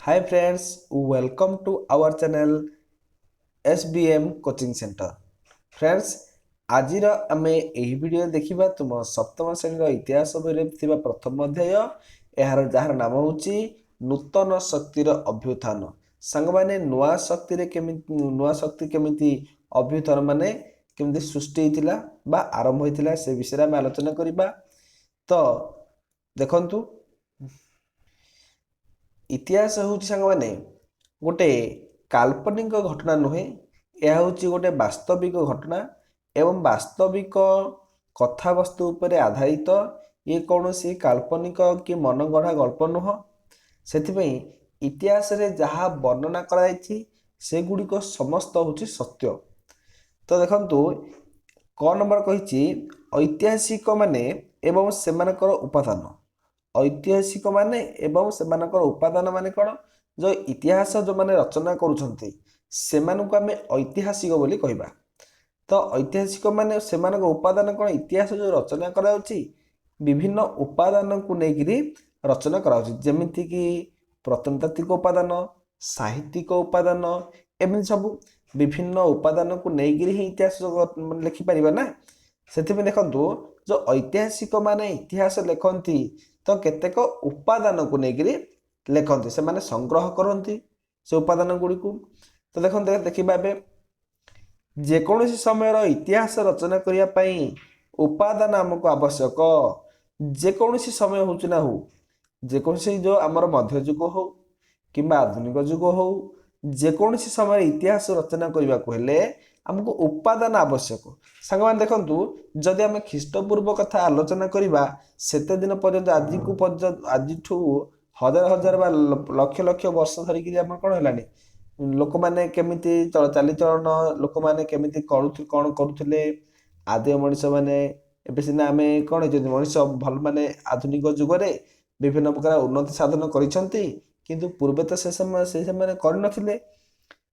Hi friends, welcome to our channel SBM Coaching Center. Friends, ଆଜିର ଆମେ ଏହି video ଦେଖିବା ତୁମ ସପ୍ତମ ଶ୍ରେଣୀର ଇତିହାସ ବହିରେ ଥିବା ପ୍ରଥମ ଅଧ୍ୟାୟ ଯାହାର ନାମ ହେଉଛି ନୂତନ ଶକ୍ତିର ଅଭ୍ୟୁତ୍ଥାନ। ସାଙ୍ଗମାନେ ନୂଆ ଶକ୍ତି କେମିତି ଅଭ୍ୟୁତ୍ଥାନ ମାନେ କେମିତି ସୃଷ୍ଟି ହେଇଥିଲା ବା ଆରମ୍ଭ ହୋଇଥିଲା ସେ ବିଷୟରେ ଆମେ ଆଲୋଚନା କରିବା। ତ ଦେଖନ୍ତୁ ଇତିହାସ ହେଉଛି ସାଙ୍ଗମାନେ ଗୋଟେ କାଲ୍ପନିକ ଘଟଣା ନୁହେଁ, ଏହା ହେଉଛି ଗୋଟେ ବାସ୍ତବିକ ଘଟଣା ଏବଂ ବାସ୍ତବିକ କଥାବସ୍ତୁ ଉପରେ ଆଧାରିତ। ଇଏ କୌଣସି କାଲ୍ପନିକ କି ମନଗଢ଼ା ଗଳ୍ପ ନୁହଁ। ସେଥିପାଇଁ ଇତିହାସରେ ଯାହା ବର୍ଣ୍ଣନା କରାଯାଇଛି ସେଗୁଡ଼ିକ ସମସ୍ତ ହେଉଛି ସତ୍ୟ। ତ ଦେଖନ୍ତୁ କ ନମ୍ବର କହିଛି ଐତିହାସିକ ମାନେ ଏବଂ ସେମାନଙ୍କର ଉପାଦାନ। ଐତିହାସିକ ମାନେ ଏବଂ ସେମାନଙ୍କର ଉପାଦାନ ମାନେ କ'ଣ? ଯେଉଁ ଇତିହାସ ଯେଉଁମାନେ ରଚନା କରୁଛନ୍ତି ସେମାନଙ୍କୁ ଆମେ ଐତିହାସିକ ବୋଲି କହିବା। ତ ଐତିହାସିକ ମାନେ ସେମାନଙ୍କ ଉପାଦାନ କ'ଣ? ଇତିହାସ ଯେଉଁ ରଚନା କରାଯାଉଛି ବିଭିନ୍ନ ଉପାଦାନକୁ ନେଇକିରି ରଚନା କରାଯାଉଛି, ଯେମିତିକି ପ୍ରତ୍ନତାତ୍ତ୍ୱିକ ଉପାଦାନ, ସାହିତ୍ୟିକ ଉପାଦାନ, ଏମିତି ସବୁ ବିଭିନ୍ନ ଉପାଦାନକୁ ନେଇକିରି ହିଁ ଇତିହାସ ଲେଖିପାରିବା ନା। ସେଥିପାଇଁ ଦେଖନ୍ତୁ ଯେଉଁ ଐତିହାସିକ ମାନେ ଇତିହାସ ଲେଖନ୍ତି ତ କେତେକ ଉପାଦାନକୁ ନେଇକିରି ଲେଖନ୍ତି, ସେମାନେ ସଂଗ୍ରହ କରନ୍ତି ସେ ଉପାଦାନ ଗୁଡ଼ିକୁ। ତ ଦେଖନ୍ତୁ ଦେଖିବା ଏବେ ଯେକୌଣସି ସମୟର ଇତିହାସ ରଚନା କରିବା ପାଇଁ ଉପାଦାନ ଆମକୁ ଆବଶ୍ୟକ। ଯେକୌଣସି ସମୟ ହେଉଛି ନା ହଉ, ଯେକୌଣସି ଯେଉଁ ଆମର ମଧ୍ୟଯୁଗ ହଉ କିମ୍ବା ଆଧୁନିକ ଯୁଗ ହଉ, ଯେକୌଣସି ସମୟରେ ଇତିହାସ ରଚନା କରିବାକୁ ହେଲେ ଆମକୁ ଉପାଦାନ ଆବଶ୍ୟକ। ସାଙ୍ଗମାନେ ଦେଖନ୍ତୁ ଯଦି ଆମେ ଖ୍ରୀଷ୍ଟପୂର୍ବ କଥା ଆଲୋଚନା କରିବା ସେତେ ଦିନ ପର୍ଯ୍ୟନ୍ତ ଆଜିଠୁ ହଜାର ହଜାର ବା ଲକ୍ଷ ଲକ୍ଷ ବର୍ଷ ଧରିକିରି ଆମର କ'ଣ ହେଲାଣି, ଲୋକମାନେ କେମିତି ଚାଲିଚଳନ, ଲୋକମାନେ କେମିତି କ'ଣ କରୁଥିଲେ, ଆଦିମ ମଣିଷ ମାନେ। ଏବେ ସିନା ଆମେ କ'ଣ ହେଇଛନ୍ତି ମଣିଷ ଭଲ ମାନେ ଆଧୁନିକ ଯୁଗରେ ବିଭିନ୍ନ ପ୍ରକାର ଉନ୍ନତି ସାଧନ କରିଛନ୍ତି, କିନ୍ତୁ ପୂର୍ବେ ତ ସେମାନେ କରିନଥିଲେ।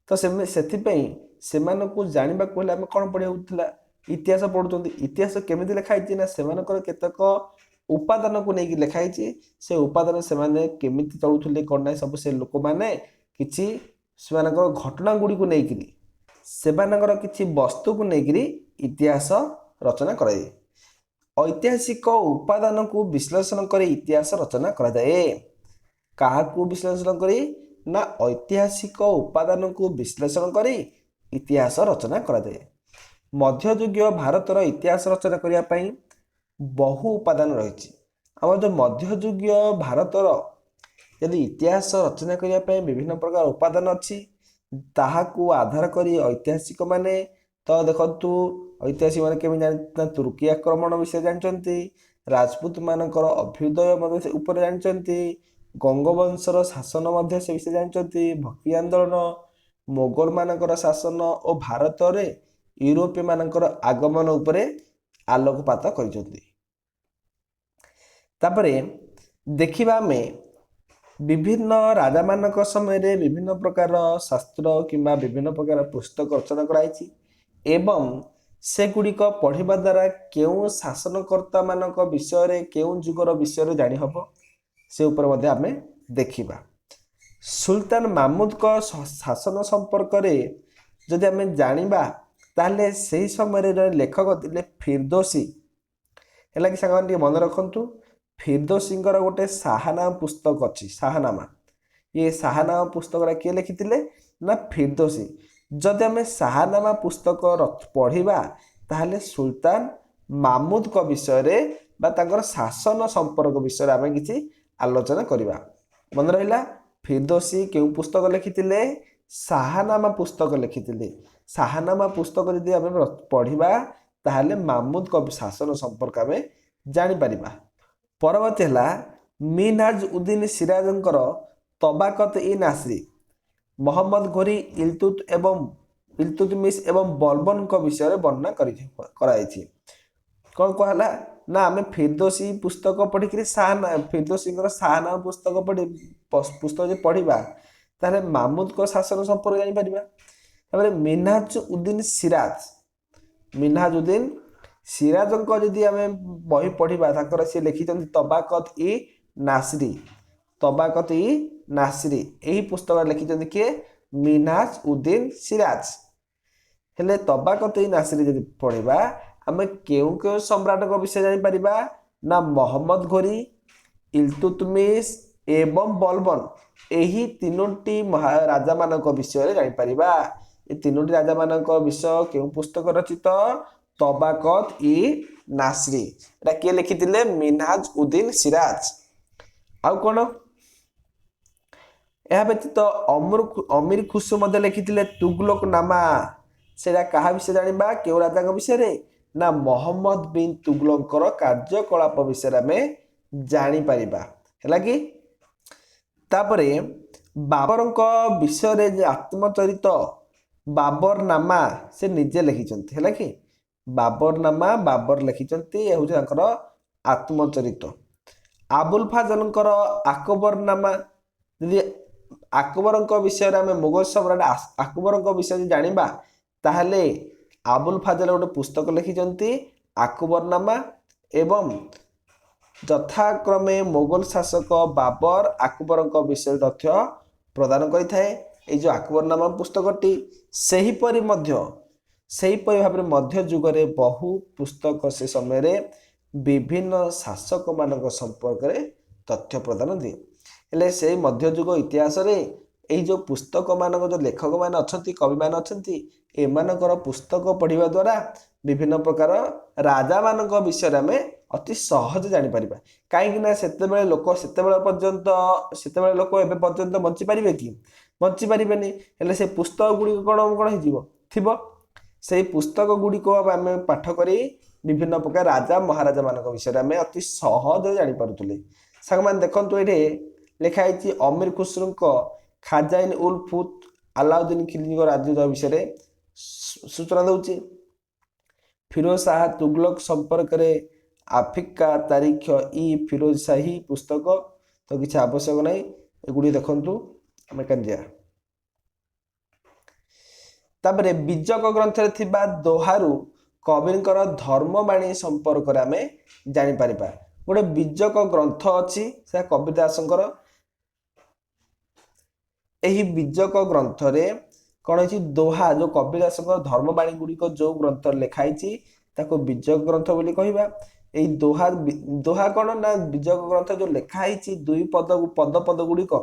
ତ ସେଥିପାଇଁ ସେମାନଙ୍କୁ ଜାଣିବାକୁ ହେଲେ ଆମେ କ'ଣ ପଢ଼ିବାକୁ ଥିଲା, ଇତିହାସ ପଢ଼ୁଛନ୍ତି। ଇତିହାସ କେମିତି ଲେଖା ହେଇଛି ନା ସେମାନଙ୍କର କେତେକ ଉପାଦାନକୁ ନେଇକି ଲେଖା ହେଇଛି। ସେ ଉପାଦାନ ସେମାନେ କେମିତି ଚଳୁଥିଲେ କ'ଣ ନାହିଁ ସବୁ ସେ ଲୋକମାନେ କିଛି ସେମାନଙ୍କର ଘଟଣା ଗୁଡ଼ିକୁ ନେଇକିରି, ସେମାନଙ୍କର କିଛି ବସ୍ତୁକୁ ନେଇକିରି ଇତିହାସ ରଚନା କରାଯାଏ। ଐତିହାସିକ ଉପାଦାନକୁ ବିଶ୍ଳେଷଣ କରି ଇତିହାସ ରଚନା କରାଯାଏ। କାହାକୁ ବିଶ୍ଳେଷଣ କରି? ନା ଐତିହାସିକ ଉପାଦାନକୁ ବିଶ୍ଳେଷଣ କରି ଇତିହାସ ରଚନା କରାଯାଏ। ମଧ୍ୟଯୁଗୀୟ ଭାରତର ଇତିହାସ ରଚନା କରିବା ପାଇଁ ବହୁ ଉପାଦାନ ରହିଛି। ଆମର ଯେଉଁ ମଧ୍ୟଯୁଗୀୟ ଭାରତର ଯଦି ଇତିହାସ ରଚନା କରିବା ପାଇଁ ବିଭିନ୍ନ ପ୍ରକାର ଉପାଦାନ ଅଛି, ତାହାକୁ ଆଧାର କରି ଐତିହାସିକ ମାନେ ତ ଦେଖନ୍ତୁ ଐତିହାସିକ ମାନେ କେମିତି ଜାଣିଛନ୍ତି? ତୁର୍କୀ ଆକ୍ରମଣ ବିଷୟରେ ଜାଣିଛନ୍ତି, ରାଜପୁତ ମାନଙ୍କର ଅଭ୍ୟୁଦୟ ମଧ୍ୟ ଉପରେ ଜାଣିଛନ୍ତି, ଗଙ୍ଗବଂଶର ଶାସନ ମଧ୍ୟ ସେ ବିଷୟରେ ଜାଣିଛନ୍ତି, ଭକ୍ତି ଆନ୍ଦୋଳନ, ମୋଗଲ ମାନଙ୍କର ଶାସନ ଓ ଭାରତରେ ୟୁରୋପୀୟ ମାନଙ୍କର ଆଗମନ ଉପରେ ଆଲୋକପାତ କରିଛନ୍ତି। ତାପରେ ଦେଖିବା ଆମେ ବିଭିନ୍ନ ରାଜାମାନଙ୍କ ସମୟରେ ବିଭିନ୍ନ ପ୍ରକାର ଶାସ୍ତ୍ର କିମ୍ବା ବିଭିନ୍ନ ପ୍ରକାର ପୁସ୍ତକ ରଚନା କରାଯାଇଛି ଏବଂ ସେଗୁଡ଼ିକ ପଢ଼ିବା ଦ୍ୱାରା କେଉଁ ଶାସନକର୍ତ୍ତା ମାନଙ୍କ ବିଷୟରେ, କେଉଁ ଯୁଗର ବିଷୟରେ ଜାଣିହେବ ସେ ଉପରେ ମଧ୍ୟ ଆମେ ଦେଖିବା। ସୁଲତାନ ମାମୁଦଙ୍କ ଶାସନ ସମ୍ପର୍କରେ ଯଦି ଆମେ ଜାଣିବା ତାହେଲେ ସେହି ସମୟରେ ଜଣେ ଲେଖକ ଥିଲେ ଫିରଦୋଷୀ। ହେଲା କି ସାଙ୍ଗମାନେ ଟିକେ ମନେ ରଖନ୍ତୁ, ଫିରଦୋଷୀଙ୍କର ଗୋଟେ ଶାହାନାମା ପୁସ୍ତକ ଅଛି। ଶାହାନାମା, ଇଏ ଶାହାନାମା ପୁସ୍ତକଟା କିଏ ଲେଖିଥିଲେ? ନା ଫିରଦୋଷୀ। ଯଦି ଆମେ ଶାହାନାମା ପୁସ୍ତକ ପଢ଼ିବା ତାହେଲେ ସୁଲତାନ ମାମୁଦଙ୍କ ବିଷୟରେ ବା ତାଙ୍କର ଶାସନ ସମ୍ପର୍କ ବିଷୟରେ ଆମେ କିଛି ଆଲୋଚନା କରିବା। ମନେ ରହିଲା, ଫିରଦୋଷୀ କେଉଁ ପୁସ୍ତକ ଲେଖିଥିଲେ? ଶାହାନାମା ପୁସ୍ତକ ଲେଖିଥିଲେ। ଶାହାନାମା ପୁସ୍ତକ ଯଦି ଆମେ ପଢ଼ିବା ତାହେଲେ ମାମୁଦଙ୍କ ଶାସନ ସମ୍ପର୍କ ଆମେ ଜାଣିପାରିବା। ପରବର୍ତ୍ତୀ ହେଲା ମିନହାଜ ଉଦ୍ଦିନ ସିରାଜଙ୍କର ତବାକତ ଇ ନାସିରୀ। ମହମ୍ମଦ ଘୋରୀ, ଇଲତୁତମିଶ ଏବଂ ବଲବନଙ୍କ ବିଷୟରେ ବର୍ଣ୍ଣନା କରାଯାଇଛି। କ'ଣ କୁହାହେଲା ନା ଆମେ ଫିରଦୋଷୀ ପୁସ୍ତକ ପଢ଼ିକିରି ଫିରଦୋଷୀଙ୍କର ଶାହାନାମା ପୁସ୍ତକ ଯଦି ପଢ଼ିବା ତାହେଲେ ମାମୁଦଙ୍କ ଶାସନ ସମ୍ପର୍କ ଜାଣିପାରିବା। ତାପରେ ମିନହାଜ ଉଦ୍ଦିନ ସିରାଜଙ୍କ ଯଦି ଆମେ ବହି ପଢ଼ିବା, ତାଙ୍କର ସିଏ ଲେଖିଛନ୍ତି ତବାକତ ଇ ନାସିରୀ। ତବାକତ ଇ नासिरी यही पुस्तक लिखिं किए मिनहाज उद्दीन सिराज। हेले तबाकत इ नासिरी जब पढ़ा आम क्यों सम्राट विषय जापर ना मोहम्मद घोरी इल्तुतमिश एवं बलबन यही तीनोटी राजा मान विषय जापर। ये तीनोटी राजा मान विषय क्यों पुस्तक रचित तबाकत इ नासिरी एटा किए लिखिथिले मिनहाज उद्दीन सिराज। आउ कौन यह व्यतीत अमीर खुसरो मध्य लिखिथिले तुगलक नामा सेटा कहा विषय जानिबा क्यों राजा विषय ना मोहम्मद बिन तुगलकर कार्यकलाप विषय आम जापर है कि तापरे बाबर विषय आत्मचरित बाबर नामा से निजे लिखिं है कि बाबर नामा बाबर लिखिं ये हूँ आत्मचरित। आबुल फाजल आकबर नामा यदि आकबर विषय आम मुगल सम्राट आकबर विषय जाना ताहले आबुल फाजल गोटे पुस्तक लिखिं आकबर नामा एवं यथाक्रमे मोगल शासक बाबर आकबर विषय तथ्य प्रदान करें। जो आकबरनामा पुस्तकटी सेहीपरि भाव मध्य जुगरे बहु पुस्तक से समय विभिन्न शासक मान संपर्क में तथ्य प्रदान दिए। हेले से मध्य जुग इतिहास रे जो पुस्तक मान जो लेखक मान अच्छा कवि मान अच्छा एमानकर पुस्तक पढ़िबा द्वारा विभिन्न प्रकार राजा मान विषय आम अति सहज जापर। कहीं से लोक से पर्यंत लोक एवं पर्यंत बंची पारे कि बंची पारे हेले से पुस्तक गुड़िक कौन कौन हो से पुस्तक गुड़िक आम पाठ कर विभिन्न प्रकार राजा महाराजा मान विषय आम अति सहज जापे। सांग मैंने देखु ये लिखाई अमीर खुसरो खाजाइन उल फुत अलाउद्दीन खिलजी राज्य विषय सूचना दूची। फिरोज शाह तुगलक संपर्क में आफ्रिका तारीख इ फिरोज शाही पुस्तक तो किसी आवश्यक ना एगुड़ी देखु आम क्या तापरे बीजक ग्रंथ थिबा दोहारू कविंकर धर्मवाणी संपर्क आम जापर। गोटे बीजक ग्रंथ अच्छी से कविदासंकर यही बीजक ग्रंथ रे कौन है दोहा जो कविदासंकर धर्मवाणी गुड़िक जो ग्रंथ लिखाई ताको बीजक ग्रंथ बोली कहबा। यही दोहा दोहा कौन ना बीजक ग्रंथ जो लिखाई दुई पद पद पद गुड़िक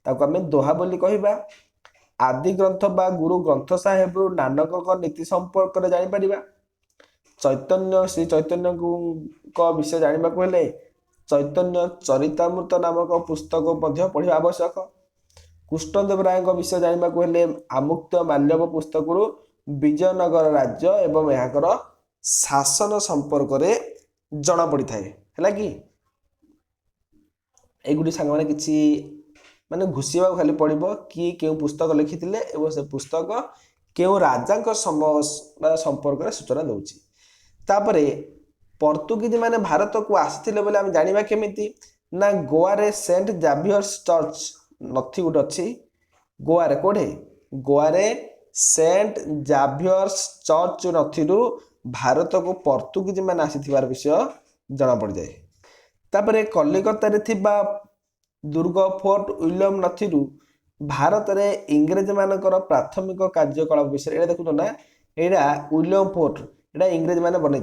ताको आम दोहा बोली कहबा। आदि ग्रंथ बा गुरु ग्रंथ साहेब नानक नीति संपर्क में जापर। चैतन्य श्री चैतन्य विषय जाना हेले चैतन्य चरितामृत नामक पुस्तक पढ़ा आवश्यक। कृष्णदेव राय विषय जाना हेले आमुक्त माल्यव पुस्तक विजयनगर राज्य एवं यहाँ शासन संपर्क में जना पड़ी थाए है कि एगुड़ी सांग मैंने किसी माने घुषिया खाली पड़ो किए क्यों पुस्तक लिखिथिले एवं से पुस्तक क्यों राजा संपर्क में सूचना दूची। तापरे पर्तुगीज माने भारत को आसते बोले आम जाना केमिति ना गोवा रे सेंट जावियर्स चर्च नथी गोटे अच्छी गोवा रे कोठे गोवा रे सेंट जावियर्स चर्च नथी भारत को पर्तुगीज मान आसीथिबार विषय जना पड़ जाए। तापरे कलिकता रे थिबा दुर्ग फोर्ट विलियम नथी भारत रे इंग्रेज मानकर प्राथमिक कार्यकलाप विषय ये देखु ना यहाँ विलियम फोर्ट यहाँ इंग्रेज मैंने बनई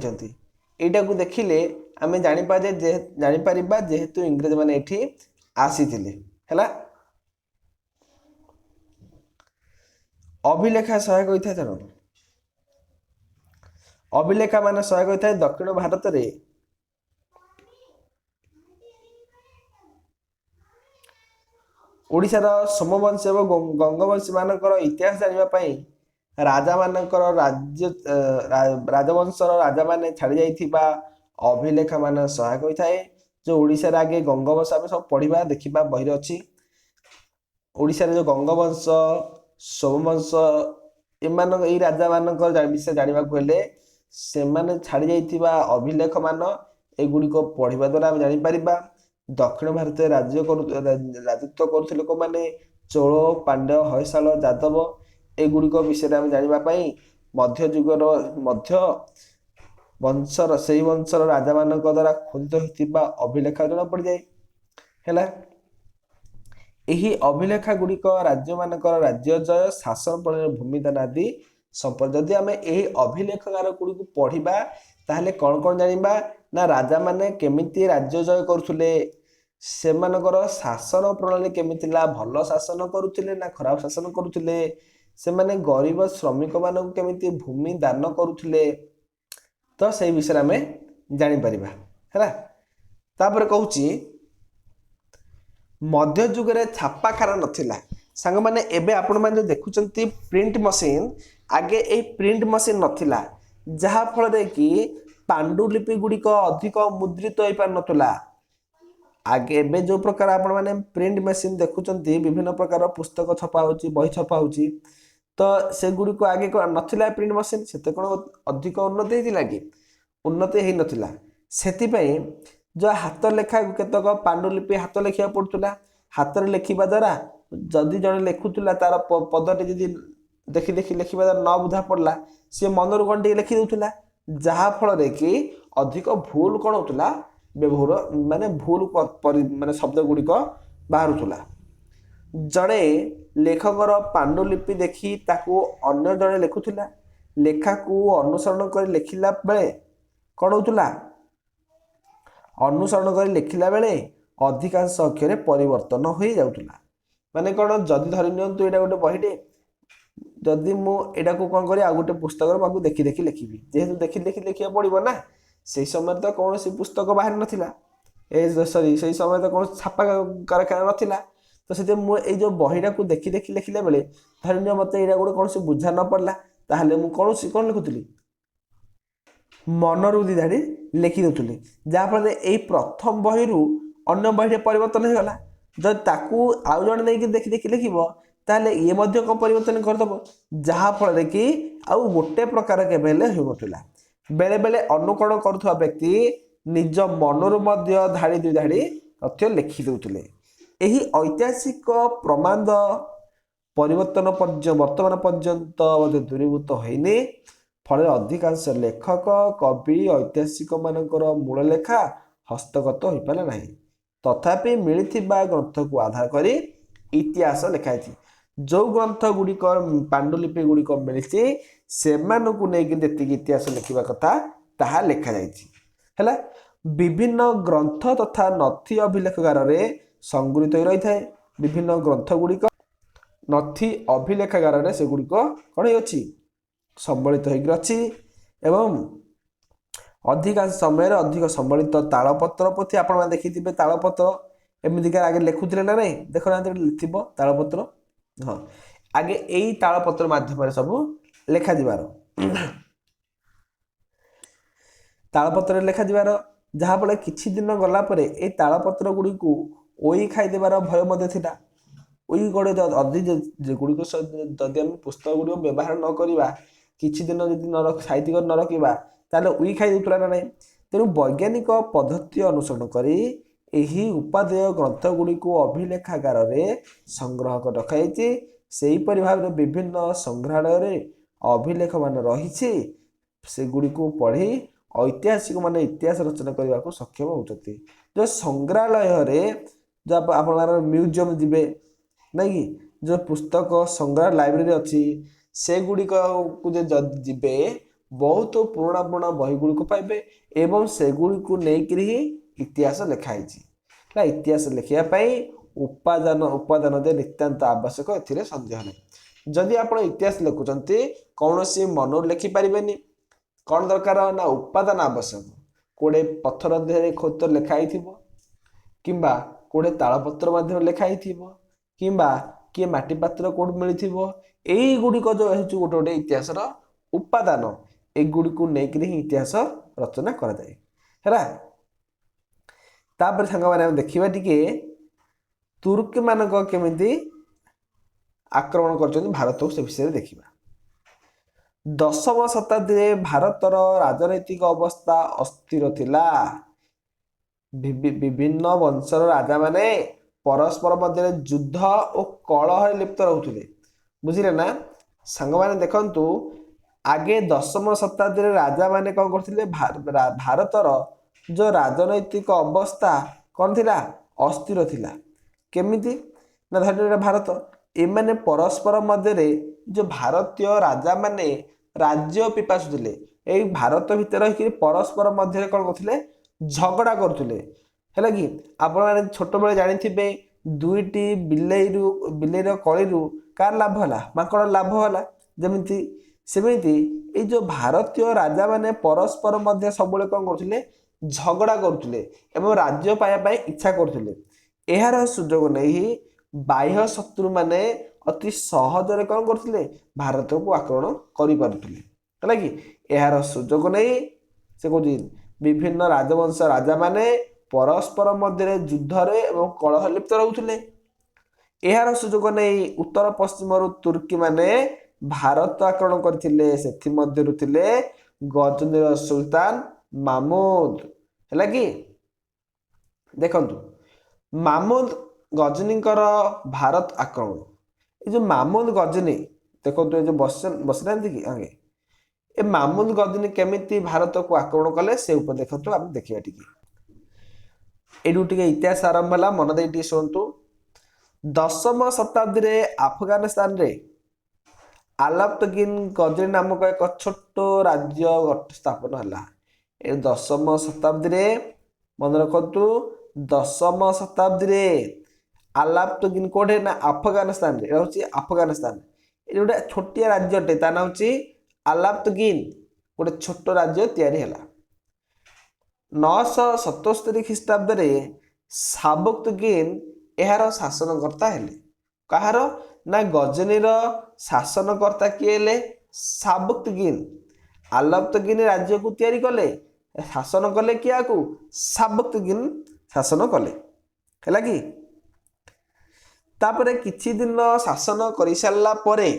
यहाँ को देखिले आम जापर जेहेतु इंग्रेज मैंने ये आसी है। अभिलेखा सहायक होता है तेणु अभिलेखा मान सहायक होता है दक्षिण भारत रे ओडिशार सोमवंशी और गंगवंशी मानकर इतिहास जानापी राजा मानकर राज्य राजवंशर राजा माने छाड़ी जाइथिबा अभिलेखा मान सहायक होता है। जो ओडिशार आगे गंगवंश आम सब पढ़ा देखा बही अच्छी ओडिशार जो गंगवंश सोमवंश एमान यही राजा मानकर विषय जाना हेले से छाड़ी जाइथिबा अभिलेख मान एगुड़िक पढ़ा द्वारा आम जापर। दक्षिण भारत राजत्व करुले लोक मैंने चोल पांड्य होयसाल यादव एगुड़िक विषय आम जानापी मध्य जुगर मध्य वंशर से वंशर राजा मान द्वारा खोदित होता अभिलेखा जना पड़ जाए है। ଏହି ଅଭିଲେଖା ଗୁଡ଼ିକ ରାଜ୍ୟମାନଙ୍କର ରାଜ୍ୟ ଜୟ ଶାସନ ପ୍ରଣାଳୀର ଭୂମିଦାନ ଆଦି ସମ୍ପର୍କ। ଯଦି ଆମେ ଏହି ଅଭିଲେଖଗାର ଗୁଡ଼ିକୁ ପଢ଼ିବା ତାହେଲେ କ'ଣ କ'ଣ ଜାଣିବା ନା ରାଜାମାନେ କେମିତି ରାଜ୍ୟ ଜୟ କରୁଥିଲେ, ସେମାନଙ୍କର ଶାସନ ପ୍ରଣାଳୀ କେମିତି ଥିଲା, ଭଲ ଶାସନ କରୁଥିଲେ ନା ଖରାପ ଶାସନ କରୁଥିଲେ, ସେମାନେ ଗରିବ ଶ୍ରମିକମାନଙ୍କୁ କେମିତି ଭୂମି ଦାନ କରୁଥିଲେ, ତ ସେଇ ବିଷୟରେ ଆମେ ଜାଣିପାରିବା ହେଲା। ତାପରେ କହୁଛି ମଧ୍ୟଯୁଗରେ ଛାପାଖାନା ନଥିଲା। ସାଙ୍ଗମାନେ ଏବେ ଆପଣମାନେ ଯେଉଁ ଦେଖୁଛନ୍ତି ପ୍ରିଣ୍ଟ ମସିନ୍, ଆଗେ ଏଇ ପ୍ରିଣ୍ଟ ମସିନ୍ ନଥିଲା, ଯାହାଫଳରେ କି ପାଣ୍ଡୁଲିପି ଗୁଡ଼ିକ ଅଧିକ ମୁଦ୍ରିତ ହୋଇପାରୁନଥିଲା। ଆଗେ ଏବେ ଯେଉଁ ପ୍ରକାର ଆପଣମାନେ ପ୍ରିଣ୍ଟ ମେସିନ୍ ଦେଖୁଛନ୍ତି, ବିଭିନ୍ନ ପ୍ରକାର ପୁସ୍ତକ ଛପା ହେଉଛି, ବହି ଛପା ହେଉଛି, ତ ସେଗୁଡ଼ିକୁ ଆଗେ ନଥିଲା ପ୍ରିଣ୍ଟ ମସିନ୍, ସେତେ କ'ଣ ଅଧିକ ଉନ୍ନତି ହେଇଥିଲା କି? ଉନ୍ନତି ହେଇନଥିଲା। ସେଥିପାଇଁ ଯେଉଁ ହାତ ଲେଖା କେତେକ ପାଣ୍ଡୁଲିପି ହାତ ଲେଖିବାକୁ ପଡ଼ୁଥିଲା। ହାତରେ ଲେଖିବା ଦ୍ୱାରା ଯଦି ଜଣେ ଲେଖୁଥିଲା ତାର ପଦଟି ଯଦି ଦେଖି ଦେଖି ଲେଖିବା ଦ୍ୱାରା ନ ବୁଝା ପଡ଼ିଲା, ସିଏ ମନରୁ କ'ଣ ଟିକେ ଲେଖି ଦେଉଥିଲା, ଯାହାଫଳରେ କି ଅଧିକ ଭୁଲ କ'ଣ ହେଉଥିଲା, ବ୍ୟବହାର ମାନେ ଭୁଲ ମାନେ ଶବ୍ଦ ଗୁଡ଼ିକ ବାହାରୁଥିଲା। ଜଣେ ଲେଖକର ପାଣ୍ଡୁଲିପି ଦେଖି ତାକୁ ଅନ୍ୟ ଜଣେ ଲେଖୁଥିଲା। ଲେଖାକୁ ଅନୁସରଣ କରି ଲେଖିଲା ବେଳେ କ'ଣ ହେଉଥିଲା, ଅନୁସରଣ କରି ଲେଖିଲା ବେଳେ ଅଧିକାଂଶ ଅକ୍ଷରେ ପରିବର୍ତ୍ତନ ହୋଇଯାଉଥିଲା। ମାନେ କ'ଣ, ଯଦି ଧରି ନିଅନ୍ତୁ ଏଇଟା ଗୋଟେ ବହିଟେ, ଯଦି ମୁଁ ଏଇଟାକୁ କ'ଣ କରି ଆଉ ଗୋଟେ ପୁସ୍ତକରେ ମୁଁ ଦେଖି ଦେଖି ଲେଖିବି, ଯେହେତୁ ଦେଖି ଦେଖି ଲେଖିବାକୁ ପଡ଼ିବ ନା, ସେଇ ସମୟରେ ତ କୌଣସି ପୁସ୍ତକ ବାହାରି ନଥିଲା, ସେଇ ସମୟରେ ତ କୌଣସି ଛାପା କାରଖାନା ନଥିଲା। ତ ସେଥିପାଇଁ ମୁଁ ଏଇ ଯେଉଁ ବହିଟାକୁ ଦେଖି ଦେଖି ଲେଖିଲା ବେଳେ ଧରିନିଅ ମୋତେ ଏଇଟା ଗୋଟେ କୌଣସି ବୁଝା ନ ପଡ଼ିଲା, ତାହେଲେ ମୁଁ କ'ଣ ଲେଖୁଥିଲି, ମନରୁ ଦି ଧାଡ଼ି ଲେଖି ଦେଉଥିଲି, ଯାହାଫଳରେ ଏଇ ପ୍ରଥମ ବହିରୁ ଅନ୍ୟ ବହିରେ ପରିବର୍ତ୍ତନ ହୋଇଗଲା। ଯଦି ତାକୁ ଆଉ ଜଣେ ନେଇକି ଦେଖି ଦେଖି ଲେଖିବ, ତାହେଲେ ଇଏ ମଧ୍ୟ କ'ଣ ପରିବର୍ତ୍ତନ କରିଦେବ, ଯାହାଫଳରେ କି ଆଉ ଗୋଟେ ପ୍ରକାର କେବେ ହେଲେ ହେଉନଥିଲା। ବେଳେବେଳେ ଅନୁକରଣ କରୁଥିବା ବ୍ୟକ୍ତି ନିଜ ମନରୁ ମଧ୍ୟ ଧାଡ଼ି ଦୁଇ ଧାଡ଼ି ତଥ୍ୟ ଲେଖି ଦେଉଥିଲେ। ଏହି ଐତିହାସିକ ପ୍ରମାଦ ବର୍ତ୍ତମାନ ପର୍ଯ୍ୟନ୍ତ ମଧ୍ୟ ଦୂରୀଭୂତ ହୋଇନି। ଫଳରେ ଅଧିକାଂଶ ଲେଖକ କବି ଐତିହାସିକମାନଙ୍କର ମୂଳ ଲେଖା ହସ୍ତଗତ ହୋଇପାରିଲା ନାହିଁ। ତଥାପି ମିଳିଥିବା ଗ୍ରନ୍ଥକୁ ଆଧାର କରି ଇତିହାସ ଲେଖାଯାଇଛି। ଯେଉଁ ଗ୍ରନ୍ଥ ଗୁଡ଼ିକ ପାଣ୍ଡୁଲିପି ଗୁଡ଼ିକ ମିଳିଛି, ସେମାନଙ୍କୁ ନେଇକି ଯେତିକି ଇତିହାସ ଲେଖିବା କଥା ତାହା ଲେଖାଯାଇଛି ହେଲା। ବିଭିନ୍ନ ଗ୍ରନ୍ଥ ତଥା ନଥି ଅଭିଲେଖଗାରରେ ସଂଗୃହୀତ ହୋଇ ରହିଥାଏ। ବିଭିନ୍ନ ଗ୍ରନ୍ଥ ଗୁଡ଼ିକ ନଥି ଅଭିଲେଖଗାରରେ ସେଗୁଡ଼ିକ କ'ଣ ଅଛି, ସମ୍ବଳିତ ହୋଇକି ଅଛି। ଏବଂ ଅଧିକାଂଶ ସମୟରେ ଅଧିକ ସମ୍ବଳିତ ତାଳପତ୍ର ପୋଥି, ଆପଣମାନେ ଦେଖିଥିବେ ତାଳପତ୍ର ଏମିତିକା ଆଗେ ଲେଖୁଥିଲେ ନା ନାହିଁ, ଦେଖୁନାହାନ୍ତି ଥିବ ତାଳପତ୍ର, ହଁ, ଆଗେ ଏଇ ତାଳପତ୍ର ମାଧ୍ୟମରେ ସବୁ ଲେଖାଯିବାର, ତାଳପତ୍ରରେ ଲେଖାଯିବାର, ଯାହାଫଳରେ କିଛି ଦିନ ଗଲା ପରେ ଏଇ ତାଳପତ୍ର ଗୁଡ଼ିକୁ ଓଇ ଖାଇଦେବାର ଭୟ ମଧ୍ୟ ଥିଲା। ଓଇ ଗୁଡ଼ିକ ଯଦି ଆମେ ପୁସ୍ତକ ଗୁଡ଼ିକ ବ୍ୟବହାର ନ କରିବା, କିଛି ଦିନ ଯଦି ସାଇତି କରି ନ ରଖିବା, ତାହେଲେ ଉଇ ଖାଇ ଦେଉଥିଲା ନା ନାହିଁ। ତେଣୁ ବୈଜ୍ଞାନିକ ପଦ୍ଧତି ଅନୁସରଣ କରି ଏହି ଉପାଦେୟ ଗ୍ରନ୍ଥ ଗୁଡ଼ିକୁ ଅଭିଲେଖାଗାରରେ ସଂଗ୍ରହ କରି ରଖାଯାଇଛି। ସେହିପରି ଭାବରେ ବିଭିନ୍ନ ସଂଗ୍ରହାଳୟରେ ଅଭିଲେଖମାନ ରହିଛି, ସେଗୁଡ଼ିକୁ ପଢ଼ି ଐତିହାସିକମାନେ ଇତିହାସ ରଚନା କରିବାକୁ ସକ୍ଷମ ହେଉଛନ୍ତି। ଯେଉଁ ସଂଗ୍ରହାଳୟରେ ଯେଉଁ ଆପଣଙ୍କର ମ୍ୟୁଜିୟମ୍ ଯିବେ ନାଇଁ କି, ଯେଉଁ ପୁସ୍ତକ ସଂଗ୍ରହାଳୟ ଲାଇବ୍ରେରୀ ଅଛି, ସେଗୁଡ଼ିକକୁ ଯଦି ଯିବେ ବହୁତ ପୁରୁଣା ପୁରୁଣା ବହି ଗୁଡ଼ିକୁ ପାଇବେ ଏବଂ ସେଗୁଡ଼ିକୁ ନେଇକରି ହିଁ ଇତିହାସ ଲେଖା ହେଇଛି। ନା ଇତିହାସ ଲେଖିବା ପାଇଁ ଉପାଦାନ ଯେ ନିତାନ୍ତ ଆବଶ୍ୟକ, ଏଥିରେ ସନ୍ଦେହ ନାହିଁ। ଯଦି ଆପଣ ଇତିହାସ ଲେଖୁଛନ୍ତି, କୌଣସି ମନରୁ ଲେଖିପାରିବେନି, କ'ଣ ଦରକାର ନା ଉପାଦାନ ଆବଶ୍ୟକ। କୋଉଠି ପଥର ଦେହରେ ଖୋତ ଲେଖା ହେଇଥିବ, କିମ୍ବା କୋଉଠି ତାଳପତ୍ର ମାଧ୍ୟମରେ ଲେଖା ହେଇଥିବ, କିମ୍ବା କିଏ ମାଟି ପାତ୍ର କୋଉଠି ମିଳିଥିବ। ଏଇଗୁଡ଼ିକ ଯେଉଁ ହେଉଛି ଗୋଟେ ଗୋଟେ ଇତିହାସର ଉପାଦାନ, ଏଗୁଡ଼ିକୁ ନେଇକରି ହିଁ ଇତିହାସ ରଚନା କରାଯାଏ ହେଲା। ତାପରେ ସାଙ୍ଗମାନେ ଆମେ ଦେଖିବା ଟିକେ ତୁର୍କୀମାନଙ୍କ କେମିତି ଆକ୍ରମଣ କରିଛନ୍ତି ଭାରତକୁ, ସେ ବିଷୟରେ ଦେଖିବା। ଦଶମ ଶତାବ୍ଦୀରେ ଭାରତର ରାଜନୈତିକ ଅବସ୍ଥା ଅସ୍ଥିର ଥିଲା। ବିଭିନ୍ନ ବଂଶର ରାଜାମାନେ ପରସ୍ପର ମଧ୍ୟରେ ଯୁଦ୍ଧ ଓ କଳହରେ ଲିପ୍ତ ରହୁଥିଲେ। ବୁଝିଲେ ନା ସାଙ୍ଗମାନେ, ଦେଖନ୍ତୁ ଆଗେ ଦଶମ ଶତାବ୍ଦୀରେ ରାଜାମାନେ କ'ଣ କରୁଥିଲେ, ଭାରତର ଯେଉଁ ରାଜନୈତିକ ଅବସ୍ଥା କ'ଣ ଥିଲା, ଅସ୍ଥିର ଥିଲା। କେମିତି ନା ଧରିନିଅ ଭାରତ, ଏମାନେ ପରସ୍ପର ମଧ୍ୟରେ ଯେଉଁ ଭାରତୀୟ ରାଜା ମାନେ ରାଜ୍ୟ ପିପାସୁ ଥିଲେ, ଏଇ ଭାରତ ଭିତରେ ରହିକି ପରସ୍ପର ମଧ୍ୟରେ କ'ଣ କରୁଥିଲେ, ଝଗଡ଼ା କରୁଥିଲେ। ହେଲା କି ଆପଣମାନେ ଛୋଟବେଳେ ଜାଣିଥିବେ ଦୁଇଟି ବିଲେଇର କଳିରୁ କାହାର ଲାଭ ହେଲା, ମାଙ୍କଡ଼ ଲାଭ ହେଲା। ଯେମିତି ସେମିତି ଏଇ ଯେଉଁ ଭାରତୀୟ ରାଜାମାନେ ପରସ୍ପର ମଧ୍ୟ ସବୁବେଳେ କ'ଣ କରୁଥିଲେ, ଝଗଡ଼ା କରୁଥିଲେ ଏବଂ ରାଜ୍ୟ ପାଇବା ପାଇଁ ଇଚ୍ଛା କରୁଥିଲେ। ଏହାର ସୁଯୋଗ ନେଇ ବାହ୍ୟ ଶତ୍ରୁମାନେ ଅତି ସହଜରେ କ'ଣ କରୁଥିଲେ, ଭାରତକୁ ଆକ୍ରମଣ କରିପାରୁଥିଲେ। ହେଲା କି ଏହାର ସୁଯୋଗ ନେଇ ସେ କହୁଛି ବିଭିନ୍ନ ରାଜବଂଶ ରାଜାମାନେ ପରସ୍ପର ମଧ୍ୟରେ ଯୁଦ୍ଧରେ ଏବଂ କଳହ ଲିପ୍ତ ରହୁଥିଲେ। ଏହାର ସୁଯୋଗ ନେଇ ଉତ୍ତର ପଶ୍ଚିମରୁ ତୁର୍କୀମାନେ ଭାରତ ଆକ୍ରମଣ କରିଥିଲେ। ସେଥିମଧ୍ୟରୁ ଥିଲେ ଗଜନୀର ସୁଲତାନ ମାମୁଦ। ହେଲା କି ଦେଖନ୍ତୁ ମାମୁଦ ଗଜନୀଙ୍କର ଭାରତ ଆକ୍ରମଣ, ଏ ଯେଉଁ ମାମୁଦ ଗଜନୀ ଦେଖନ୍ତୁ ଏ ଯେଉଁ ବସିନାହାନ୍ତି କି ଆଗେ, ଏ ମାମୁଦ ଗଜନୀ କେମିତି ଭାରତକୁ ଆକ୍ରମଣ କଲେ ସେ ଉପରେ ଦେଖନ୍ତୁ, ଆମେ ଦେଖିବା ଟିକେ। ଏଇଠୁ ଟିକେ ଇତିହାସ ଆରମ୍ଭ ହେଲା, ମନ ଦେଇ ଟିକେ ଶୁଣନ୍ତୁ। 10ମ ଶତାବ୍ଦୀରେ ଆଫଗାନିସ୍ତାନରେ ଆଲାଉଦ୍ଦିନ ଗଜନୀ ନାମକ ଏକ ଛୋଟ ରାଜ୍ୟ ସ୍ଥାପନ ହେଲା। ଏ 10ମ ଶତାବ୍ଦୀରେ ମନେ ରଖନ୍ତୁ, 10ମ ଶତାବ୍ଦୀରେ ଆଲାଉଦ୍ଦିନ କୋଉଠି ନା ଆଫଗାନିସ୍ତାନରେ, ଏଇଟା ହେଉଛି ଆଫଗାନିସ୍ତାନ। ଏଠି ଗୋଟେ ଛୋଟିଆ ରାଜ୍ୟଟେ, ତା ନାଁ ହେଉଛି ଆଲାଉଦ୍ଦିନ, ଗୋଟେ ଛୋଟ ରାଜ୍ୟ ତିଆରି ହେଲା। 977 ଖ୍ରୀଷ୍ଟାବ୍ଦରେ ସାବକ୍ତଗିନ ଏହାର ଶାସନକର୍ତ୍ତା ହେଲେ। କାହାର ନା ଗଜନୀର ଶାସନକର୍ତ୍ତା କିଏ ହେଲେ, ସାବକ୍ତଗିନ। ଆଲାଉଦ୍ଦିନ ରାଜ୍ୟକୁ ତିଆରି କଲେ, ଶାସନ କଲେ କିଆକୁ, ସାବକ୍ତଗିନ ଶାସନ କଲେ। ହେଲା କି ତାପରେ କିଛି ଦିନ ଶାସନ କରିସାରିଲା ପରେ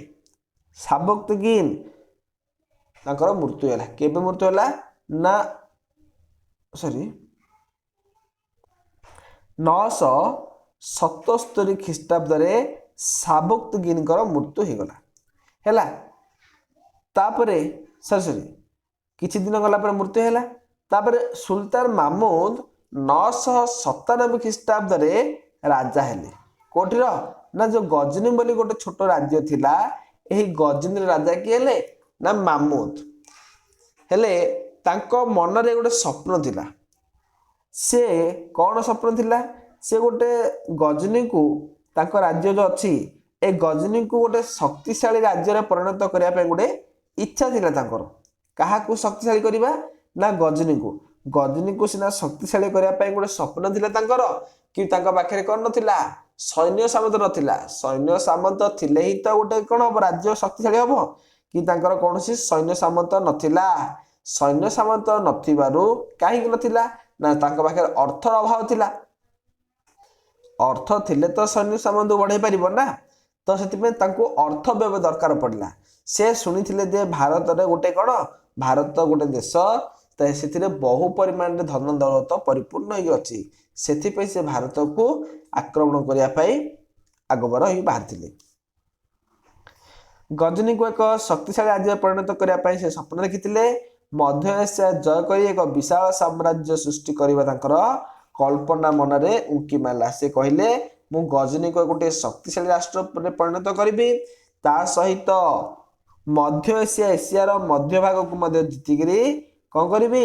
ସାବକ୍ତଗିନ ତାଙ୍କର ମୃତ୍ୟୁ ହେଲା। କେବେ ମୃତ୍ୟୁ ହେଲା ନା 977 ଖ୍ରୀଷ୍ଟାବ୍ଦରେ ସାବକ୍ତଗିନଙ୍କର ମୃତ୍ୟୁ ହେଇଗଲା। ହେଲା ତାପରେ କିଛି ଦିନ ଗଲା ପରେ ମୃତ୍ୟୁ ହେଲା। ତାପରେ ସୁଲତାନ ମାମୁଦ 997 ଖ୍ରୀଷ୍ଟାବ୍ଦରେ ରାଜା ହେଲେ। କୋଉଠିର ନା ଯେଉଁ ଗଜନୀ ବୋଲି ଗୋଟେ ଛୋଟ ରାଜ୍ୟ ଥିଲା, ଏହି ଗଜନୀର ରାଜା କିଏ ହେଲେ ନା ମାମୁଦ ହେଲେ। ତାଙ୍କ ମନରେ ଗୋଟେ ସ୍ୱପ୍ନ ଥିଲା। ସେ କ'ଣ ସ୍ୱପ୍ନ ଥିଲା, ସେ ଗୋଟେ ଗଜନୀକୁ, ତାଙ୍କ ରାଜ୍ୟ ଯେଉଁ ଅଛି ଏ ଗଜନୀକୁ ଗୋଟେ ଶକ୍ତିଶାଳୀ ରାଜ୍ୟରେ ପରିଣତ କରିବା ପାଇଁ ଗୋଟେ ଇଚ୍ଛା ଥିଲା ତାଙ୍କର। କାହାକୁ ଶକ୍ତିଶାଳୀ କରିବା ନା ଗଜନୀକୁ। ଗଜନୀକୁ ସିନା ଶକ୍ତିଶାଳୀ କରିବା ପାଇଁ ଗୋଟେ ସ୍ୱପ୍ନ ଥିଲା ତାଙ୍କର, କି ତାଙ୍କ ପାଖରେ କ'ଣ ନଥିଲା, ସୈନ୍ୟ ସାମନ୍ତ ନଥିଲା। ସୈନ୍ୟ ସାମନ୍ତ ଥିଲେ ହିଁ ତ ଗୋଟେ କ'ଣ ହବ, ରାଜ୍ୟ ଶକ୍ତିଶାଳୀ ହବ, କି ତାଙ୍କର କୌଣସି ସୈନ୍ୟ ସାମନ୍ତ ନଥିଲା। ସୈନ୍ୟ ସାମନ୍ତ ନଥିବାରୁ, କାହିଁକି ନଥିଲା ନା ତାଙ୍କ ପାଖରେ ଅର୍ଥର ଅଭାବ ଥିଲା। ଅର୍ଥ ଥିଲେ ତ ସୈନ୍ୟ ସାମନ୍ତ ବଢ଼େଇ ପାରିବ ନା, ତ ସେଥିପାଇଁ ତାଙ୍କୁ ଅର୍ଥ ବ୍ୟୟ ଦରକାର ପଡ଼ିଲା। ସେ ଶୁଣିଥିଲେ ଯେ ଭାରତରେ ଗୋଟେ କ'ଣ, ଭାରତ ଗୋଟେ ଦେଶ, ସେଥିରେ ବହୁ ପରିମାଣରେ ଧନ ଦୌଲତ ପରିପୂର୍ଣ୍ଣ ହେଇକି ଅଛି। ସେଥିପାଇଁ ସେ ଭାରତକୁ ଆକ୍ରମଣ କରିବା ପାଇଁ ଆଗଭର ହୋଇ ବାହାରିଥିଲେ। ଗଜନୀକୁ ଏକ ଶକ୍ତିଶାଳୀ ରାଜ୍ୟରେ ପରିଣତ କରିବା ପାଇଁ ସେ ସ୍ୱପ୍ନ ଦେଖିଥିଲେ। ମଧ୍ୟ ଏସିଆ ଜୟ କରି ଏକ ବିଶାଳ ସାମ୍ରାଜ୍ୟ ସୃଷ୍ଟି କରିବା ତାଙ୍କର କଳ୍ପନା ମନରେ ଉଙ୍କି ମାରିଲା। ସେ କହିଲେ, ମୁଁ ଗଜନୀକୁ ଗୋଟେ ଶକ୍ତିଶାଳୀ ରାଷ୍ଟ୍ରରେ ପରିଣତ କରିବି, ତା ସହିତ ମଧ୍ୟ ଏସିଆର ମଧ୍ୟଭାଗକୁ ମଧ୍ୟ ଜିତିକିରି କ'ଣ କରିବି,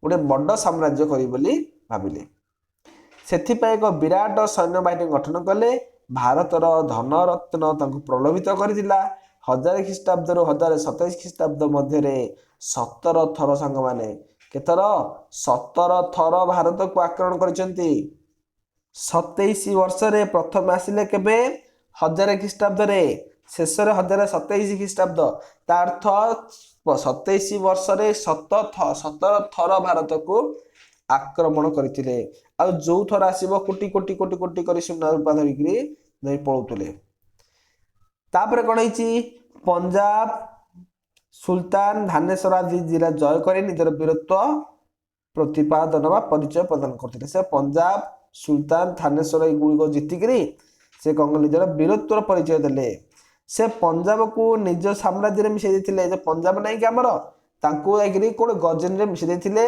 ଗୋଟେ ବଡ଼ ସାମ୍ରାଜ୍ୟ କରିବି ବୋଲି ଭାବିଲେ। ସେଥିପାଇଁ ଏକ ବିରାଟ ସୈନ୍ୟବାହିନୀ ଗଠନ କଲେ। ଭାରତର ଧନରତ୍ନ ତାଙ୍କୁ ପ୍ରଲୋଭିତ କରିଥିଲା। 1000 ଖ୍ରୀଷ୍ଟାବ୍ଦରୁ 1027 ଖ୍ରୀଷ୍ଟାବ୍ଦ ମଧ୍ୟରେ 17 ଥର ସାଙ୍ଗମାନେ, କେତେଥର, 17 ଥର ଭାରତକୁ ଆକ୍ରମଣ କରିଛନ୍ତି। 27 ବର୍ଷରେ ପ୍ରଥମେ ଆସିଲେ କେବେ, 1000 ଖ୍ରୀଷ୍ଟାବ୍ଦରେ, ଶେଷରେ 1027 ଖ୍ରୀଷ୍ଟାବ୍ଦ। ତା ଅର୍ଥ 27 ବର୍ଷରେ 17 ଥର ଭାରତକୁ ଆକ୍ରମଣ କରିଥିଲେ। ଆଉ ଯେଉଁ ଥର ଆସିବ କୋଟି କୋଟି କୋଟି କୋଟି କରି ସୁନା ରୂପା ଧରିକିରି ନେଇ ପଳଉଥିଲେ। ତାପରେ କ'ଣ ହେଇଛି, ପଞ୍ଜାବ ସୁଲତାନ ଧାନେଶ୍ୱର ଆଦି ଜିଲ୍ଲା ଜୟ କରି ନିଜର ବୀରତ୍ୱ ପ୍ରତିପାଦନ ବା ପରିଚୟ ପ୍ରଦାନ କରୁଥିଲେ। ସେ ପଞ୍ଜାବ ସୁଲତାନ ଧାନେଶ୍ୱର ଏଗୁଡ଼ିକ ଜିତିକିରି ସେ କ'ଣ ନିଜର ବୀରତ୍ୱର ପରିଚୟ ଦେଲେ। ସେ ପଞ୍ଜାବକୁ ନିଜ ସାମ୍ରାଜ୍ୟରେ ମିଶାଇ ଦେଇଥିଲେ। ଯେ ପଞ୍ଜାବ ନାହିଁ କି ଆମର, ତାଙ୍କୁ ଯାଇକିରି କୋଉଠି ଗଜନୀରେ ମିଶାଇ ଦେଇଥିଲେ।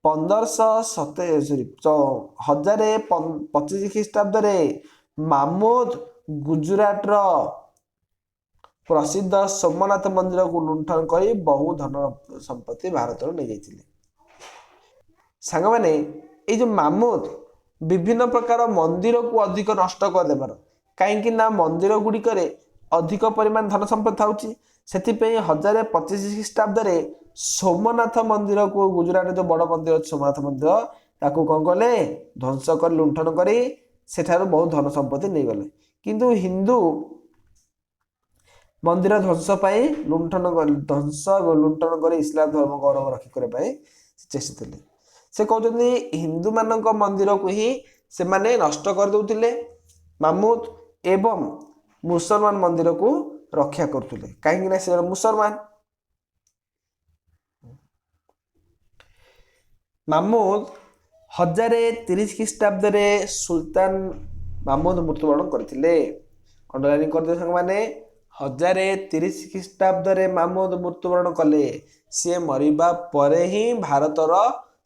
1025 ଖ୍ରୀଷ୍ଟାବ୍ଦରେ ମାମୁଦ ଗୁଜୁରାଟର ପ୍ରସିଦ୍ଧ ସୋମନାଥ ମନ୍ଦିରକୁ ଲୁଣ୍ଠନ କରି ବହୁ ଧନ ସମ୍ପତ୍ତି ଭାରତରୁ ନେଇଯାଇଥିଲେ। ସାଙ୍ଗମାନେ ଏଇ ଯୋଉ ମାମୁଦ ବିଭିନ୍ନ ପ୍ରକାର ମନ୍ଦିରକୁ ଅଧିକ ନଷ୍ଟ କରିଦେବାର, କାହିଁକି ନା ମନ୍ଦିର ଗୁଡ଼ିକରେ ଅଧିକ ପରିମାଣ ଧନ ସମ୍ପତ୍ତି ଥାଉଛି, ସେଥିପାଇଁ 1025 ଖ୍ରୀଷ୍ଟାବ୍ଦରେ ସୋମନାଥ ମନ୍ଦିରକୁ, ଗୁଜୁରାଟରେ ଯୋଉ ବଡ଼ ମନ୍ଦିର ଅଛି ସୋମନାଥ ମନ୍ଦିର, ତାକୁ କ'ଣ କଲେ? ଧ୍ୱଂସ କରି ଲୁଣ୍ଠନ କରି ସେଠାରୁ ବହୁତ ଧନ ସମ୍ପତ୍ତି ନେଇଗଲେ। କିନ୍ତୁ ହିନ୍ଦୁ ମନ୍ଦିର ଧ୍ୱଂସ ପାଇଁ ଲୁଣ୍ଠନ କରି ଇସଲାମ ଧର୍ମ ଗୌରବ ରକ୍ଷା କରିବା ପାଇଁ ଚେଷ୍ଟା ଥିଲେ। ସେ କହୁଛନ୍ତି ହିନ୍ଦୁମାନଙ୍କ ମନ୍ଦିରକୁ ହିଁ ସେମାନେ ନଷ୍ଟ କରିଦେଉଥିଲେ ମାମୁଦ, ଏବଂ ମୁସଲମାନ ମନ୍ଦିରକୁ ରକ୍ଷା କରୁଥିଲେ, କାହିଁକି ନା ସେ ମୁସଲମାନ। ମାମୁଦ 1030 ଖ୍ରୀଷ୍ଟାବ୍ଦରେ ସୁଲତାନ ମାମୁଦ ମୃତ୍ୟୁବରଣ କରିଥିଲେ। ଅଣ୍ଡରଲାଇନ୍ କରିଦେବେ ସାଙ୍ଗମାନେ, 1030 ଖ୍ରୀଷ୍ଟାବ୍ଦରେ ମାମୁଦ ମୃତ୍ୟୁବରଣ କଲେ। ସିଏ ମରିବା ପରେ ହିଁ ଭାରତର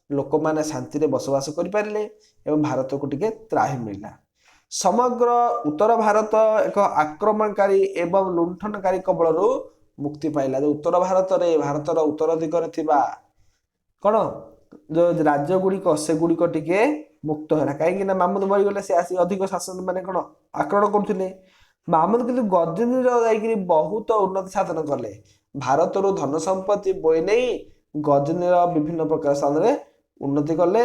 ଲୋକମାନେ ଶାନ୍ତିରେ ବସବାସ କରିପାରିଲେ ଏବଂ ଭାରତକୁ ଟିକେ ତ୍ରାହି ମିଳିଲା। ସମଗ୍ର ଉତ୍ତର ଭାରତ ଏକ ଆକ୍ରମଣକାରୀ ଏବଂ ଲୁଣ୍ଠନକାରୀ କବଳରୁ ମୁକ୍ତି ପାଇଲା। ଯେଉଁ ଉତ୍ତର ଭାରତରେ, ଭାରତର ଉତ୍ତର ଦିଗରେ ଥିବା କ'ଣ ଯେଉଁ ରାଜ୍ୟ ଗୁଡ଼ିକ, ସେଗୁଡ଼ିକ ଟିକେ ମୁକ୍ତ ହେଲା, କାହିଁକି ନା ମାମୁଦ ମରିଗଲେ। ସେ ଆସି ଅଧିକ ଶାସନ ମାନେ କ'ଣ ଆକ୍ରମଣ କରୁଥିଲେ। ମାମୁଦ କିନ୍ତୁ ଗଜନୀର ଯାଇକିରି ବହୁତ ଉନ୍ନତି ସାଧନ କଲେ। ଭାରତରୁ ଧନ ସମ୍ପତ୍ତି ବୋଇ ନେଇ ଗଜନୀର ବିଭିନ୍ନ ପ୍ରକାର ସ୍ଥାନରେ ଉନ୍ନତି କଲେ।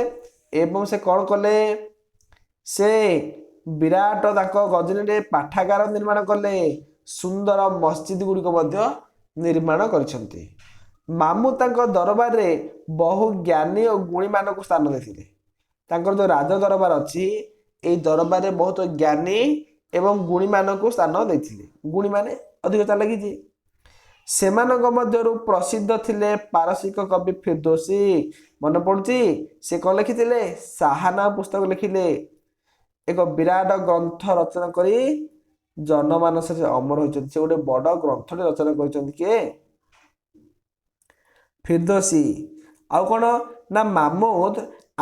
ଏବଂ ସେ କ'ଣ କଲେ? ସେ ବିରାଟ ତାଙ୍କ ଗଜନୀରେ ପାଠାଗାର ନିର୍ମାଣ କଲେ, ସୁନ୍ଦର ମସଜିଦ ଗୁଡ଼ିକ ମଧ୍ୟ ନିର୍ମାଣ କରିଛନ୍ତି। ମାମୁଦ ତାଙ୍କ ଦରବାରରେ ବହୁ ଜ୍ଞାନୀ ଓ ଗୁଣୀମାନଙ୍କୁ ସ୍ଥାନ ଦେଇଥିଲେ। ତାଙ୍କର ଯେଉଁ ରାଜ ଦରବାର ଅଛି, ଏଇ ଦରବାରରେ ବହୁତ ଜ୍ଞାନୀ ଏବଂ ଗୁଣୀମାନଙ୍କୁ ସ୍ଥାନ ଦେଇଥିଲେ। ଗୁଣୀମାନେ ଅଧିକ ଚାଲାକି। ସେମାନଙ୍କ ମଧ୍ୟରୁ ପ୍ରସିଦ୍ଧ ଥିଲେ ପାରସିକ କବି ଫିରଦୌସୀ। ମନେ ପଡୁଛି ସେ କ'ଣ ଲେଖିଥିଲେ? ଶାହାନା ପୁସ୍ତକ ଲେଖିଲେ। ଏକ ବିରାଟ ଗ୍ରନ୍ଥ ରଚନା କରି ଜନମାନସରେ ଅମର ହୋଇଛନ୍ତି। ସେ ଗୋଟେ ବଡ଼ ଗ୍ରନ୍ଥଟେ ରଚନା କରିଛନ୍ତି। କିଏ? ଫିରଦୌସୀ। ଆଉ କ'ଣ ନା ମାମୁଦ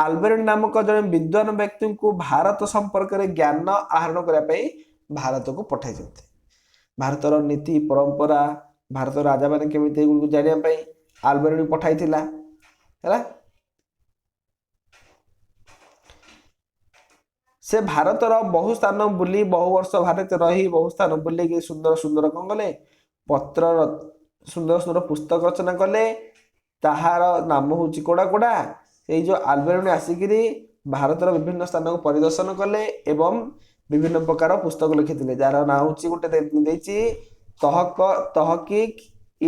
ଆଲବେର୍ଟ ନାମକ ଜଣେ ବିଦ୍ୱାନ ବ୍ୟକ୍ତିଙ୍କୁ ଭାରତ ସମ୍ପର୍କରେ ଜ୍ଞାନ ଆହରଣ କରିବା ପାଇଁ ଭାରତକୁ ପଠାଇଛନ୍ତି। ଭାରତର ନୀତି ପରମ୍ପରା, ଭାରତର ରାଜାମାନେ କେମିତି, ଏଗୁଡ଼ିକୁ ଜାଣିବା ପାଇଁ ଆଲବେର୍ଟ ପଠାଇଥିଲା ହେଲା। ସେ ଭାରତର ବହୁ ସ୍ଥାନ ବୁଲି, ବହୁ ବର୍ଷ ଭାରତରେ ରହି ବହୁ ସ୍ଥାନ ବୁଲିକି ସୁନ୍ଦର ସୁନ୍ଦର କ'ଣ କଲେ? ସୁନ୍ଦର ସୁନ୍ଦର ପୁସ୍ତକ ରଚନା କଲେ। ତାହାର ନାମ ହେଉଛି କୋଡ଼ା। ଏଇ ଯେଉଁ ଆଲବେର୍ଟ ଆସିକିରି ଭାରତର ବିଭିନ୍ନ ସ୍ଥାନକୁ ପରିଦର୍ଶନ କଲେ ଏବଂ ବିଭିନ୍ନ ପ୍ରକାର ପୁସ୍ତକ ଲେଖିଥିଲେ, ଯାହାର ନାଁ ହେଉଛି ଗୋଟେ ଦେଇଛି ତହକିକ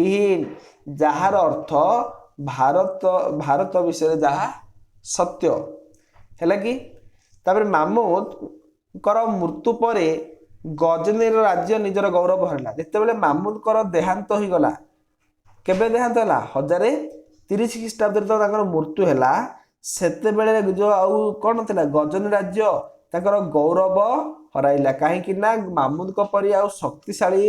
ଇହିନ, ଯାହାର ଅର୍ଥ ଭାରତ ବିଷୟରେ ଯାହା ସତ୍ୟ ହେଲା କି। ତାପରେ ମାମୁଦଙ୍କର ମୃତ୍ୟୁ ପରେ ଗଜନୀର ରାଜ୍ୟ ନିଜର ଗୌରବ ହେଲା। ଯେତେବେଳେ ମାମୁଦଙ୍କର ଦେହାନ୍ତ ହୋଇଗଲା, କେବେ ଦେହାନ୍ତ ହେଲା? 1030 ଖ୍ରୀଷ୍ଟାବ୍ଦରେ ତ ତାଙ୍କର ମୃତ୍ୟୁ ହେଲା। ସେତେବେଳେ ଯେଉଁ ଆଉ କ'ଣ ଥିଲା? ଗଜନୀ ରାଜ୍ୟ ତାଙ୍କର ଗୌରବ ହରାଇଲା, କାହିଁକି ନା ମାମୁଦଙ୍କ ପରି ଆଉ ଶକ୍ତିଶାଳୀ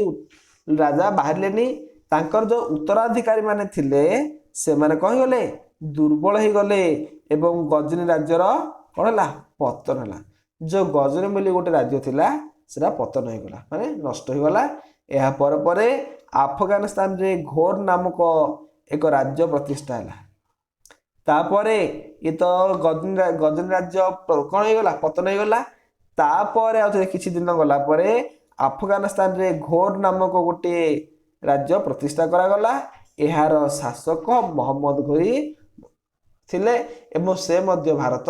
ରାଜା ବାହାରିଲେନି। ତାଙ୍କର ଯେଉଁ ଉତ୍ତରାଧିକାରୀ ମାନେ ଥିଲେ, ସେମାନେ କ'ଣ ହେଇଗଲେ? ଦୁର୍ବଳ ହେଇଗଲେ ଏବଂ ଗଜନୀ ରାଜ୍ୟର କ'ଣ ହେଲା? ପତନ ହେଲା। ଯେଉଁ ଗଜନୀ ବୋଲି ଗୋଟେ ରାଜ୍ୟ ଥିଲା, ସେଟା ପତନ ହେଇଗଲା, ମାନେ ନଷ୍ଟ ହେଇଗଲା। ଏହା ପରେ ଆଫଗାନିସ୍ତାନରେ ଘୋର ନାମକ ଏକ ରାଜ୍ୟ ପ୍ରତିଷ୍ଠା ହେଲା। ତାପରେ ଏ ତ ଗଜନୀ ରାଜ୍ୟ କ'ଣ ହେଇଗଲା? ପତନ ହେଇଗଲା। ତାପରେ ଆଉ କିଛି ଦିନ ଗଲା ପରେ ଆଫଗାନିସ୍ତାନରେ ଘୋର ନାମକ ଗୋଟିଏ ରାଜ୍ୟ ପ୍ରତିଷ୍ଠା କରାଗଲା। ଏହାର ଶାସକ ମହମ୍ମଦ ଘୋରୀ ଥିଲେ ଏବଂ ସେ ମଧ୍ୟ ଭାରତ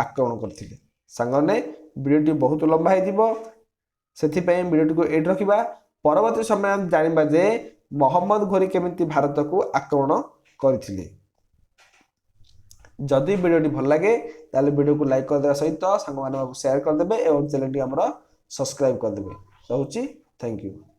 ଆକ୍ରମଣ କରିଥିଲେ। ସାଙ୍ଗମାନେ ଭିଡ଼ିଓଟି ବହୁତ ଲମ୍ବା ହେଇଯିବ, ସେଥିପାଇଁ ଭିଡ଼ିଓଟିକୁ ଏଇଠି ରଖିବା। ପରବର୍ତ୍ତୀ ସମୟରେ ଜାଣିବା ଯେ ମହମ୍ମଦ ଘୋରୀ କେମିତି ଭାରତକୁ ଆକ୍ରମଣ କରିଥିଲେ। ଯଦି ଭିଡ଼ିଓଟି ଭଲ ଲାଗେ ତାହେଲେ ଭିଡ଼ିଓକୁ ଲାଇକ୍ କରିଦେବା ସହିତ ସାଙ୍ଗମାନଙ୍କୁ ସେୟାର କରିଦେବେ ଏବଂ ଚ୍ୟାନେଲଟି ଆମର ସବସ୍କ୍ରାଇବ୍ କରିଦେବେ। ରହୁଛି, ଥ୍ୟାଙ୍କ ୟୁ।